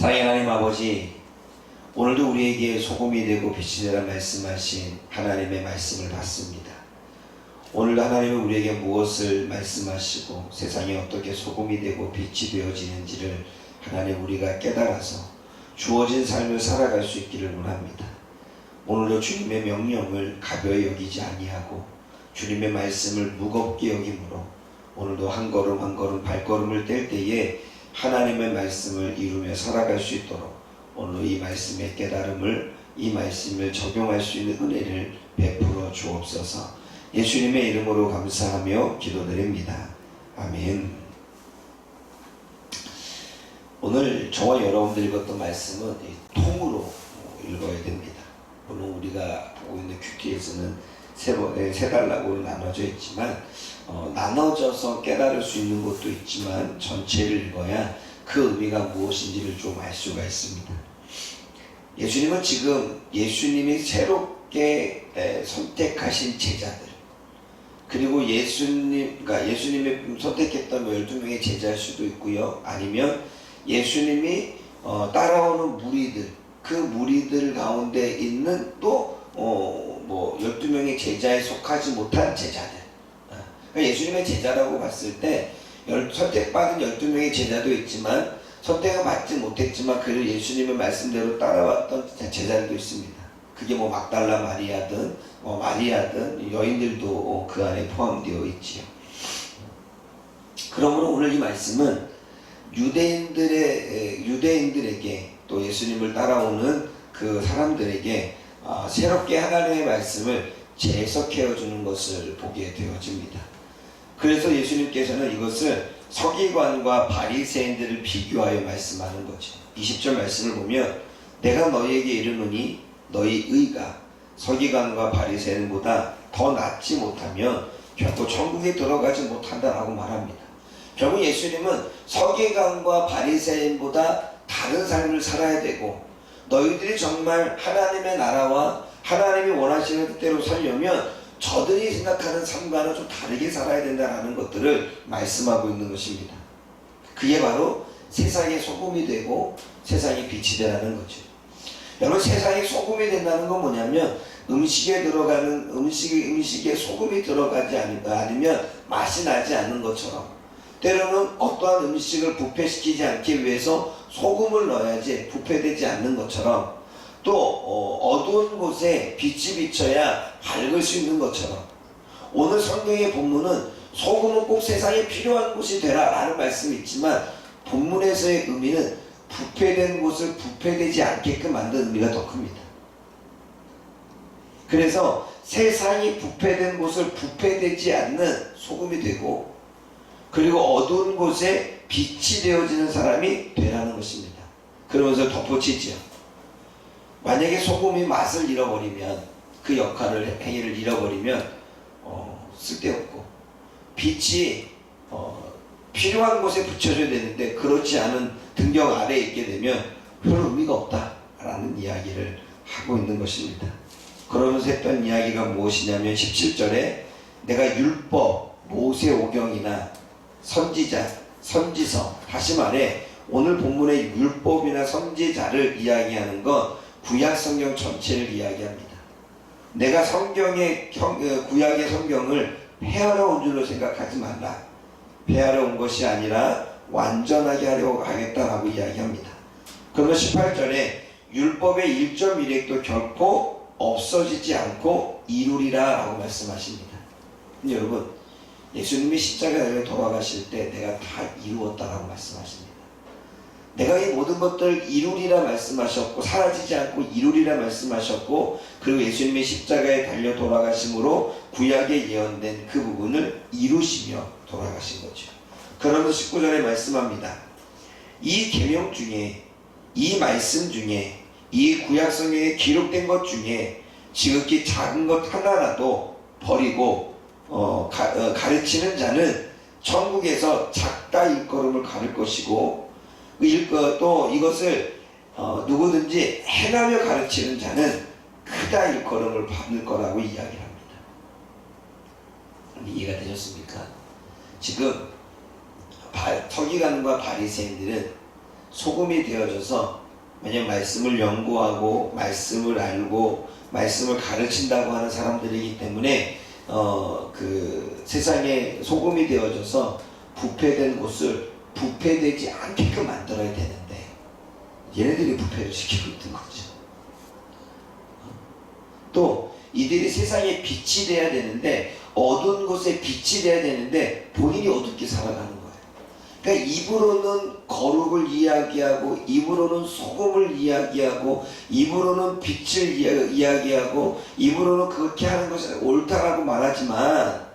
사랑의 하나님 아버지, 오늘도 우리에게 소금이 되고 빛이 되라 말씀하신 하나님의 말씀을 받습니다. 오늘도 하나님은 우리에게 무엇을 말씀하시고 세상에 어떻게 소금이 되고 빛이 되어지는지를 하나님 우리가 깨달아서 주어진 삶을 살아갈 수 있기를 원합니다. 오늘도 주님의 명령을 가벼이 여기지 아니하고 주님의 말씀을 무겁게 여김으로 오늘도 한 걸음 한 걸음 발걸음을 뗄 때에 하나님의 말씀을 이루며 살아갈 수 있도록 오늘 이 말씀의 깨달음을, 이 말씀을 적용할 수 있는 은혜를 베풀어 주옵소서. 예수님의 이름으로 감사하며 기도드립니다. 아멘. 오늘 저와 여러분들이 읽었던 말씀은 통으로 읽어야 됩니다. 물론 우리가 보고 있는 큐티에서는 세 단락으로 나눠져 있지만 나눠져서 깨달을 수 있는 것도 있지만 전체를 읽어야 그 의미가 무엇인지를 좀 알 수가 있습니다. 예수님은 지금 예수님이 새롭게 선택하신 제자들, 그리고 예수님이 선택했던 12명의 제자일 수도 있고요, 아니면 예수님이 따라오는 무리들, 그 무리들 가운데 있는 또 12명의 제자에 속하지 못한 제자들. 그러니까 예수님의 제자라고 봤을 때 선택받은 12명의 제자도 있지만 선택을 받지 못했지만 그를 예수님의 말씀대로 따라왔던 제자들도 있습니다. 그게 막달라 마리아든 마리아든 여인들도 그 안에 포함되어 있지요. 그러므로 오늘 이 말씀은 유대인들에게 또 예수님을 따라오는 그 사람들에게 새롭게 하나님의 말씀을 재해석해 주는 것을 보게 되어집니다. 그래서 예수님께서는 이것을 서기관과 바리새인들을 비교하여 말씀하는 거죠. 20절 말씀을 보면 내가 너희에게 이르노니 너희 의가 서기관과 바리새인보다 더 낫지 못하면 결코 천국에 들어가지 못한다라고 말합니다. 결국 예수님은 서기관과 바리새인보다 다른 삶을 살아야 되고 너희들이 정말 하나님의 나라와 하나님이 원하시는 뜻대로 살려면 저들이 생각하는 삶과는 좀 다르게 살아야 된다는 것들을 말씀하고 있는 것입니다. 그게 바로 세상의 소금이 되고 세상의 빛이 되라는 거죠. 여러분, 세상의 소금이 된다는 건 뭐냐면 음식에 들어가는 음식에 소금이 들어가지 아니면 맛이 나지 않는 것처럼, 때로는 어떠한 음식을 부패시키지 않기 위해서 소금을 넣어야지 부패되지 않는 것처럼, 또 어두운 곳에 빛이 비쳐야 밝을 수 있는 것처럼, 오늘 성경의 본문은 소금은 꼭 세상에 필요한 곳이 되라 라는 말씀이 있지만 본문에서의 의미는 부패된 곳을 부패되지 않게끔 만드는 의미가 더 큽니다. 그래서 세상이 부패된 곳을 부패되지 않는 소금이 되고, 그리고 어두운 곳에 빛이 되어지는 사람이 되라는 것입니다. 그러면서 덧붙이죠. 만약에 소금이 맛을 잃어버리면, 그 역할을, 행위를 잃어버리면 쓸데없고, 빛이 필요한 곳에 붙여줘야 되는데 그렇지 않은 등경 아래에 있게 되면 별 의미가 없다라는 이야기를 하고 있는 것입니다. 그러면서 했던 이야기가 무엇이냐면 17절에 내가 율법, 모세오경이나 선지자, 선지서, 다시 말해 오늘 본문의 율법이나 선지자를 이야기하는 건 구약 성경 전체를 이야기합니다. 내가 구약의 성경을 폐하러 온 줄로 생각하지 말라. 폐하러 온 것이 아니라 완전하게 하려고 하겠다라고 이야기합니다. 그러면 18절에 율법의 1.1획도 결코 없어지지 않고 이루리라 라고 말씀하십니다. 근데 여러분, 예수님이 십자가에 돌아가실 때 내가 다 이루었다라고 말씀하십니다. 내가 이 모든 것들을 이루리라 말씀하셨고, 사라지지 않고 이루리라 말씀하셨고, 그리고 예수님이 십자가에 달려 돌아가심으로 구약에 예언된 그 부분을 이루시며 돌아가신 거죠. 그러면서 19절에 말씀합니다. 이 계명 중에, 이 말씀 중에, 이 구약 성경에 기록된 것 중에 지극히 작은 것 하나라도 버리고 가르치는 자는 천국에서 작다 일걸음을 가를 것이고, 또 이것을 누구든지 행하며 가르치는 자는 크다 일걸음을 받을 거라고 이야기를 합니다. 이해가 되셨습니까? 지금 서기관과 바리새인들은 소금이 되어져서 왜냐면 말씀을 연구하고 말씀을 알고 말씀을 가르친다고 하는 사람들이기 때문에 그 세상에 소금이 되어져서 부패된 곳을 부패되지 않게끔 만들어야 되는데 얘네들이 부패를 시키고 있는 거죠. 또 이들이 세상에 빛이 돼야 되는데 어두운 곳에 빛이 돼야 되는데 본인이 어둡게 살아가는 거예요. 그러니까 입으로는 거룩을 이야기하고 입으로는 소금을 이야기하고 입으로는 빛을 이야기하고 입으로는 그렇게 하는 것이 옳다라고 말하지만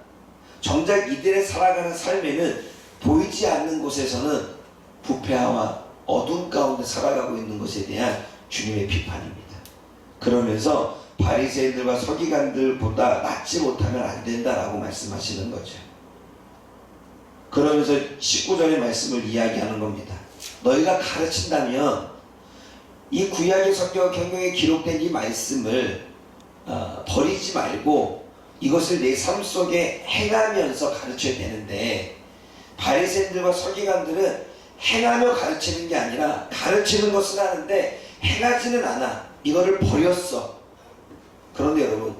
정작 이들의 살아가는 삶에는 보이지 않는 곳에서는 부패와 어둠 가운데 살아가고 있는 것에 대한 주님의 비판입니다. 그러면서 바리새인들과 서기관들보다 낫지 못하면 안 된다라고 말씀하시는 거죠. 그러면서 19절의 말씀을 이야기하는 겁니다. 너희가 가르친다면 이 구약의 성경 경경에 기록된 이 말씀을 버리지 말고 이것을 내 삶 속에 행하면서 가르쳐야 되는데 바리새인들과 서기관들은 행하며 가르치는 게 아니라 가르치는 것은 하는데 행하지는 않아. 이거를 버렸어. 그런데 여러분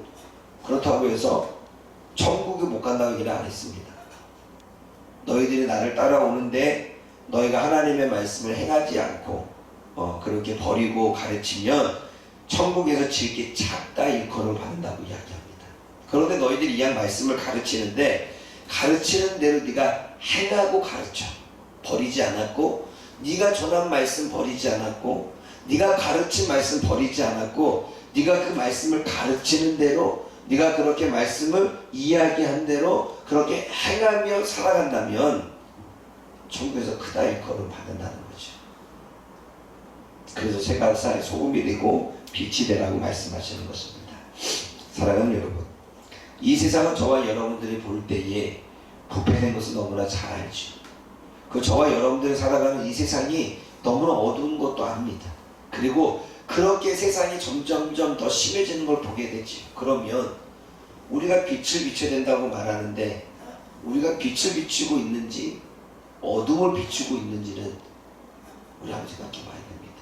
그렇다고 해서 천국에 못 간다고 얘기는 안 했습니다. 너희들이 나를 따라오는데 너희가 하나님의 말씀을 행하지 않고 그렇게 버리고 가르치면 천국에서 질게 작다 일컬음을 받는다고 이야기합니다. 그런데 너희들이 이 말씀을 가르치는데 가르치는 대로 네가 행하고 가르쳐. 버리지 않았고 네가 전한 말씀 버리지 않았고 네가 가르친 말씀 버리지 않았고 네가 그 말씀을 가르치는 대로 네가 그렇게 말씀을 이야기한 대로 그렇게 행하며 살아간다면 천국에서 크다 일컬음 받는다는 거죠. 그래서 세간사의 소금이 되고 빛이 되라고 말씀하시는 것입니다. 사랑하는 여러분, 이 세상은 저와 여러분들이 볼 때에 부패된 것을 너무나 잘 알죠. 그 저와 여러분들이 살아가는 이 세상이 너무나 어두운 것도 압니다. 그리고 그렇게 세상이 점점점 더 심해지는 걸 보게 되죠. 그러면 우리가 빛을 비춰야 된다고 말하는데 우리가 빛을 비추고 있는지 어둠을 비추고 있는지는 우리 한번 생각해 봐야 됩니다.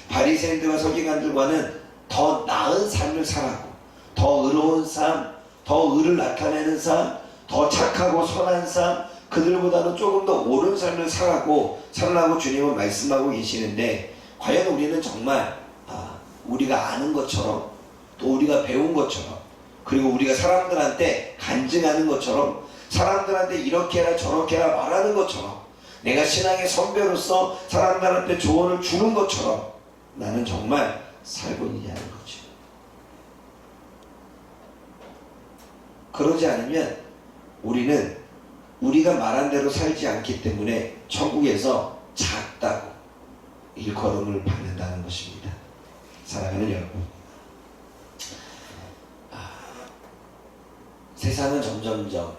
바리새인들과 서기관들과는 더 나은 삶을 살아고 더 의로운 삶, 더 의를 나타내는 삶, 더 착하고 선한 삶, 그들보다는 조금 더 옳은 삶을 살아고 주님은 말씀하고 계시는데 과연 우리는 정말 우리가 아는 것처럼 또 우리가 배운 것처럼 그리고 우리가 사람들한테 간증하는 것처럼 사람들한테 이렇게 해라 저렇게 해라 말하는 것처럼 내가 신앙의 선배로서 사람들한테 조언을 주는 것처럼 나는 정말 살고 있냐는 거죠. 그러지 않으면 우리는 우리가 말한 대로 살지 않기 때문에 천국에서 작다고 일컬음을 받는다는 것입니다. 사랑하는 여러분, 세상은 점점점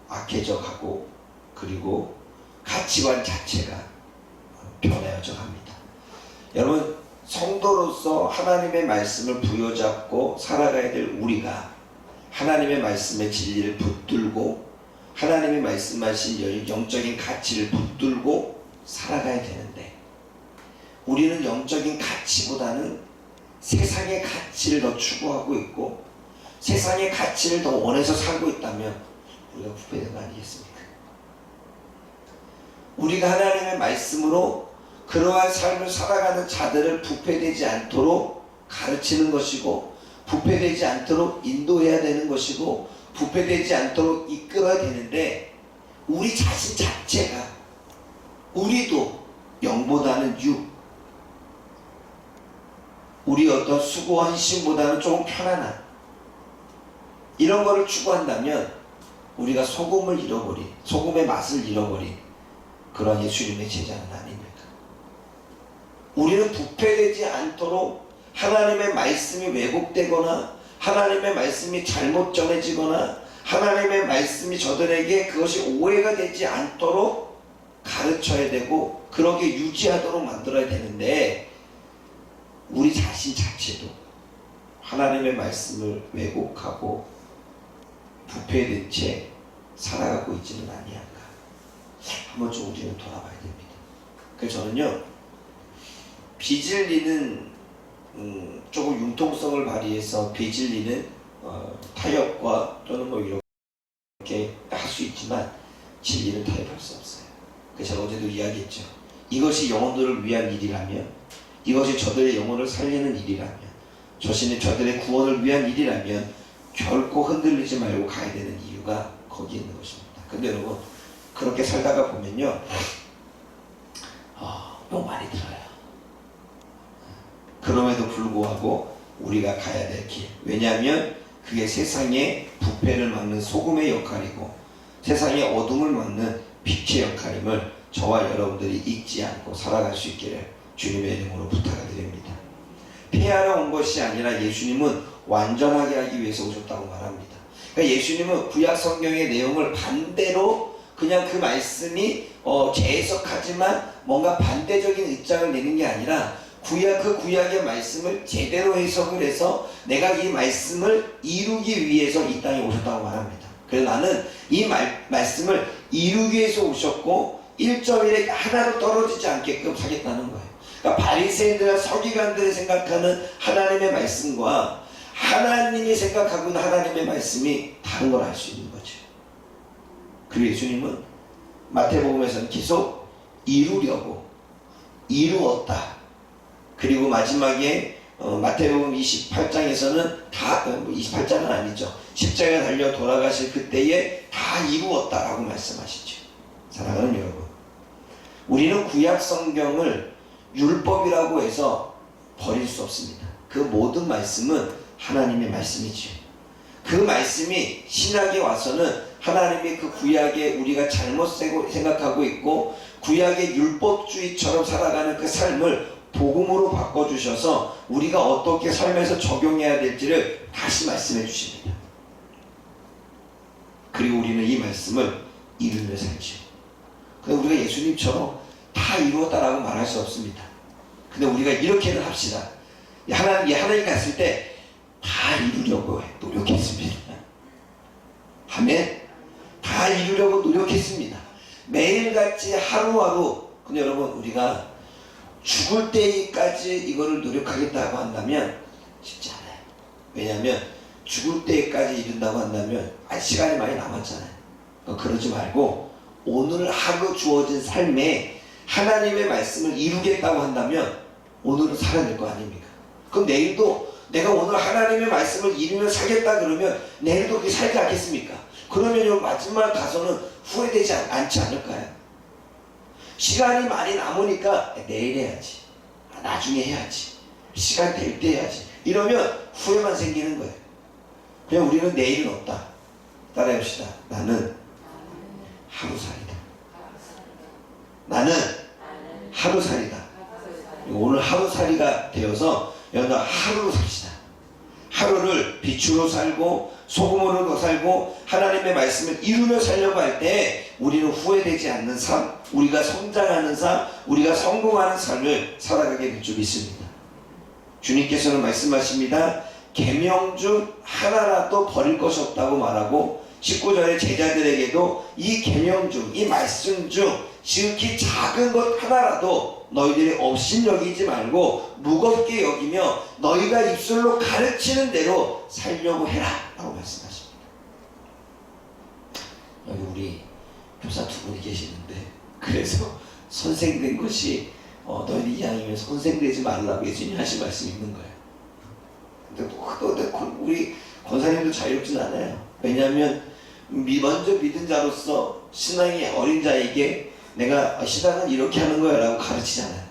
악해져 가고 그리고 가치관 자체가 변해져 갑니다. 여러분, 성도로서 하나님의 말씀을 부여잡고 살아가야 될 우리가 하나님의 말씀의 진리를 붙들고 하나님이 말씀하신 영적인 가치를 붙들고 살아가야 되는데 우리는 영적인 가치보다는 세상의 가치를 더 추구하고 있고 세상의 가치를 더 원해서 살고 있다면 우리가 부패된 거 아니겠습니까? 우리가 하나님의 말씀으로 그러한 삶을 살아가는 자들을 부패되지 않도록 가르치는 것이고 부패되지 않도록 인도해야 되는 것이고 부패되지 않도록 이끌어야 되는데 우리 자신 자체가 우리도 영보다는 육 우리 어떤 수고 헌신보다는 조금 편안한 이런 거를 추구한다면 우리가 소금을 잃어버린 소금의 맛을 잃어버린 그런 예수님의 제자는 아닙니까? 우리는 부패되지 않도록 하나님의 말씀이 왜곡되거나 하나님의 말씀이 잘못 전해지거나 하나님의 말씀이 저들에게 그것이 오해가 되지 않도록 가르쳐야 되고 그렇게 유지하도록 만들어야 되는데 우리 자신 자체도 하나님의 말씀을 왜곡하고 부패된 채 살아가고 있지는 아니한가. 한번 좀 우리는 돌아봐야 됩니다. 그래서 저는요, 비질리는 조금 융통성을 발휘해서 비질리는 타협과 또는 뭐 이렇게 할 수 있지만 진리는 타협할 수 없어요. 그래서 제가 어제도 이야기했죠. 이것이 영혼들을 위한 일이라면, 이것이 저들의 영혼을 살리는 일이라면, 저들의 구원을 위한 일이라면 결코 흔들리지 말고 가야 되는 이유가 거기에 있는 것입니다. 근데 여러분, 그렇게 살다가 보면요, 너무 많이 들어요. 그럼에도 불구하고 우리가 가야 될 길, 왜냐하면 그게 세상의 부패를 막는 소금의 역할이고 세상의 어둠을 막는 빛의 역할임을 저와 여러분들이 잊지 않고 살아갈 수 있기를 주님의 이름으로 부탁을 드립니다. 폐하러 온 것이 아니라 예수님은 완전하게 하기 위해서 오셨다고 말합니다. 그러니까 예수님은 구약 성경의 내용을 반대로 그냥 그 말씀이 재해석하지만 뭔가 반대적인 입장을 내는 게 아니라 그 구약의 말씀을 제대로 해석을 해서 내가 이 말씀을 이루기 위해서 이 땅에 오셨다고 말합니다. 그래서 나는 이 말씀을 이루기 위해서 오셨고 1.1에 하나도 떨어지지 않게끔 하겠다는 거예요. 그러니까 바리새인들과 서기관들이 생각하는 하나님의 말씀과 하나님이 생각하고 있는 하나님의 말씀이 다른 걸 알 수 있는 거죠. 그리고 예수님은 마태복음에서는 계속 이루려고 이루었다. 그리고 마지막에 마태복음 28장에서는 다 28장은 아니죠. 십자가에 달려 돌아가실 그때에 다 이루었다라고 말씀하시죠. 사랑하는 여러분, 우리는 구약 성경을 율법이라고 해서 버릴 수 없습니다. 그 모든 말씀은 하나님의 말씀이죠. 그 말씀이 신약에 와서는 하나님의 그 구약에 우리가 잘못 생각하고 있고 구약의 율법주의처럼 살아가는 그 삶을 복음으로 바꿔주셔서 우리가 어떻게 삶에서 적용해야 될지를 다시 말씀해 주십니다. 그리고 우리는 이 말씀을 이루며 살죠. 그런데 우리가 예수님처럼 다 이루었다라고 말할 수 없습니다. 근데 우리가 이렇게는 합시다. 하나님 갔을 때 다 이루려고 노력했습니다. 아멘. 다 이루려고 노력했습니다. 매일같이 하루하루. 근데 여러분, 우리가 죽을 때까지 이거를 노력하겠다고 한다면 쉽지 않아요. 왜냐하면 죽을 때까지 이룬다고 한다면 시간이 많이 남았잖아요. 그러지 말고 오늘 하루 주어진 삶에 하나님의 말씀을 이루겠다고 한다면 오늘은 살아야 될 거 아닙니까? 그럼 내일도 내가 오늘 하나님의 말씀을 이루며 살겠다 그러면 내일도 그렇게 살지 않겠습니까? 그러면 마지막 가서는 후회되지 않지 않을까요? 시간이 많이 남으니까 내일 해야지, 나중에 해야지, 시간 될 때 해야지, 이러면 후회만 생기는 거예요. 그냥 우리는 내일은 없다. 따라해봅시다. 나는 하루살이다. 나는 하루살이다. 오늘 하루살이가 되어서 여러분 하루로 삽시다. 하루를 빛으로 살고 소금으로 살고 하나님의 말씀을 이루며 살려고 할 때 우리는 후회되지 않는 삶, 우리가 성장하는 삶, 우리가 성공하는 삶을 살아가게 될 줄 믿습니다. 주님께서는 말씀하십니다. 계명 중 하나라도 버릴 것이 없다고 말하고 19절에 제자들에게도 이 계명 중, 이 말씀 중 지극히 작은 것 하나라도 너희들이 업신여기지 말고 무겁게 여기며 너희가 입술로 가르치는 대로 살려고 해라 라고 말씀하십니다. 여기 우리 교사 두 분이 계시는데 그래서 선생 된 것이 너희들 이왕이면 선생 되지 말라고 예수님이 하신 말씀이 있는 거예요. 근데 우리 권사님도 자유롭진 않아요. 왜냐하면 먼저 믿은 자로서 신앙이 어린 자에게 내가 신앙은 이렇게 하는 거야 라고 가르치잖아요.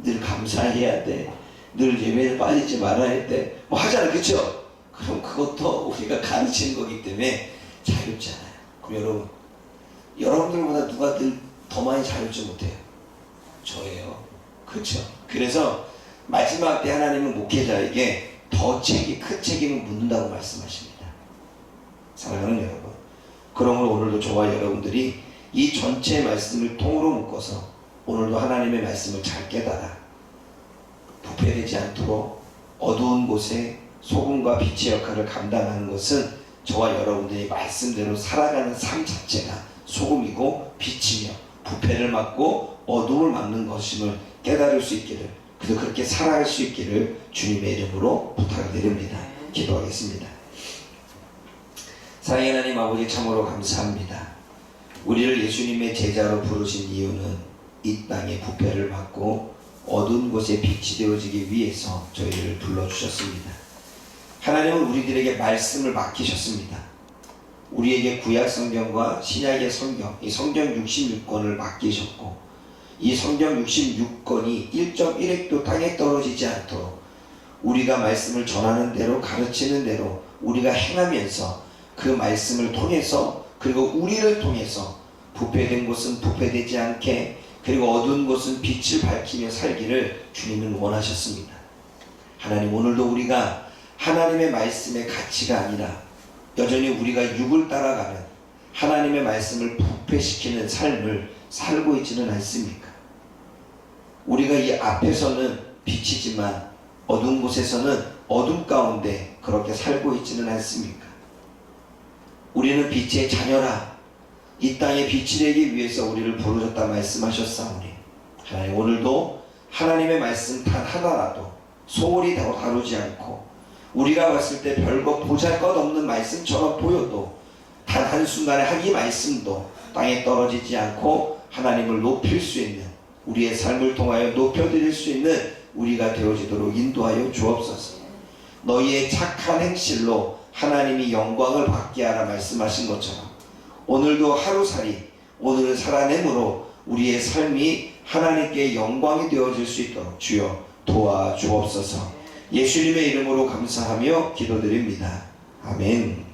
늘 감사해야 돼, 늘 예배를 빠지지 말아야 돼, 뭐 하잖아요. 그쵸? 그럼 그것도 우리가 가르치는 거기 때문에 자유롭지 않아요. 그럼 여러분들보다 누가 더 많이 자유롭지 못해요? 저예요. 그쵸? 그래서 마지막 때 하나님은 목회자에게 더 큰 책임을 묻는다고 말씀하십니다. 사랑하는 여러분, 그러므로 오늘도 저와 여러분들이 이 전체 말씀을 통으로 묶어서 오늘도 하나님의 말씀을 잘 깨달아 부패되지 않도록 어두운 곳에 소금과 빛의 역할을 감당하는 것은 저와 여러분들이 말씀대로 살아가는 삶 자체가 소금이고 빛이며 부패를 막고 어둠을 막는 것임을 깨달을 수 있기를, 그래서 그렇게 살아갈 수 있기를 주님의 이름으로 부탁드립니다. 기도하겠습니다. 사랑의 하나님 아버지, 참으로 감사합니다. 우리를 예수님의 제자로 부르신 이유는 이 땅의 부패를 막고 어두운 곳에 빛이 되어지기 위해서 저희를 불러주셨습니다. 하나님은 우리들에게 말씀을 맡기셨습니다. 우리에게 구약 성경과 신약의 성경, 이 성경 66권을 맡기셨고, 이 성경 66권이 1.1획도 땅에 떨어지지 않도록 우리가 말씀을 전하는 대로, 가르치는 대로 우리가 행하면서 그 말씀을 통해서, 그리고 우리를 통해서 부패된 곳은 부패되지 않게, 그리고 어두운 곳은 빛을 밝히며 살기를 주님은 원하셨습니다. 하나님, 오늘도 우리가 하나님의 말씀의 가치가 아니라 여전히 우리가 육을 따라가는 하나님의 말씀을 부패시키는 삶을 살고 있지는 않습니까? 우리가 이 앞에서는 빛이지만 어두운 곳에서는 어둠 가운데 그렇게 살고 있지는 않습니까? 우리는 빛의 자녀라, 이 땅에 빛이 되기 위해서 우리를 부르셨다 말씀하셨사오니, 하나님, 오늘도 하나님의 말씀 단 하나라도 소홀히 다루지 않고, 우리가 봤을 때 별거 보잘것없는 말씀처럼 보여도 단 한순간에 한 이 말씀도 땅에 떨어지지 않고 하나님을 높일 수 있는, 우리의 삶을 통하여 높여드릴 수 있는 우리가 되어지도록 인도하여 주옵소서. 너희의 착한 행실로 하나님이 영광을 받게 하라 말씀하신 것처럼 오늘도 하루살이, 오늘을 살아내므로 우리의 삶이 하나님께 영광이 되어질 수 있도록 주여 도와주옵소서. 예수님의 이름으로 감사하며 기도드립니다. 아멘.